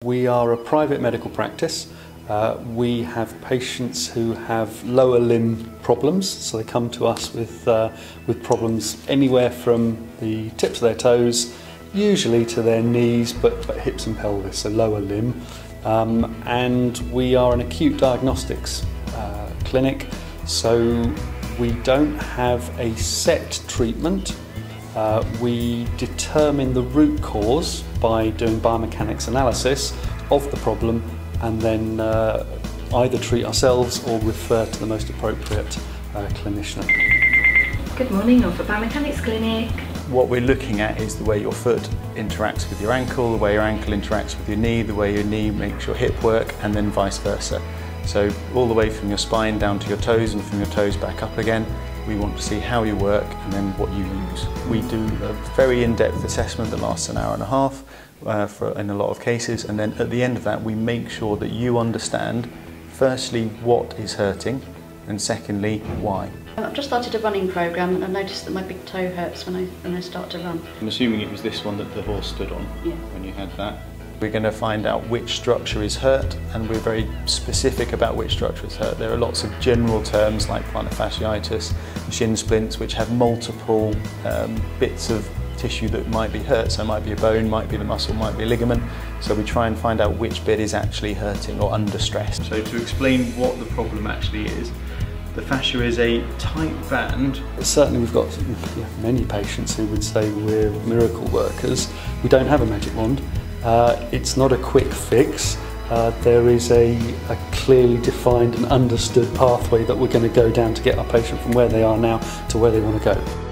We are a private medical practice. We have patients who have lower limb problems, so they come to us with problems anywhere from the tips of their toes, usually to their knees, but hips and pelvis, so lower limb. And we are an acute diagnostics clinic, so we don't have a set treatment. We determine the root cause by doing biomechanics analysis of the problem and then either treat ourselves or refer to the most appropriate clinician. Good morning, Norfolk Biomechanics Clinic. What we're looking at is the way your foot interacts with your ankle, the way your ankle interacts with your knee, the way your knee makes your hip work, and then vice versa. So all the way from your spine down to your toes and from your toes back up again. We want to see how you work and then what you use. We do a very in-depth assessment that lasts an hour and a half in a lot of cases, and then at the end of that we make sure that you understand firstly what is hurting and secondly why. I've just started a running programme and I noticed that my big toe hurts when I start to run. I'm assuming it was this one that the horse stood on when you had that. We're going to find out which structure is hurt, and we're very specific about which structure is hurt. There are lots of general terms like plantar fasciitis, shin splints, which have multiple bits of tissue that might be hurt. So it might be a bone, might be the muscle, might be a ligament. So we try and find out which bit is actually hurting or under stress. So to explain what the problem actually is, the fascia is a tight band. Certainly we've got many patients who would say we're miracle workers. We don't have a magic wand. It's not a quick fix. There is a clearly defined and understood pathway that we're going to go down to get our patient from where they are now to where they want to go.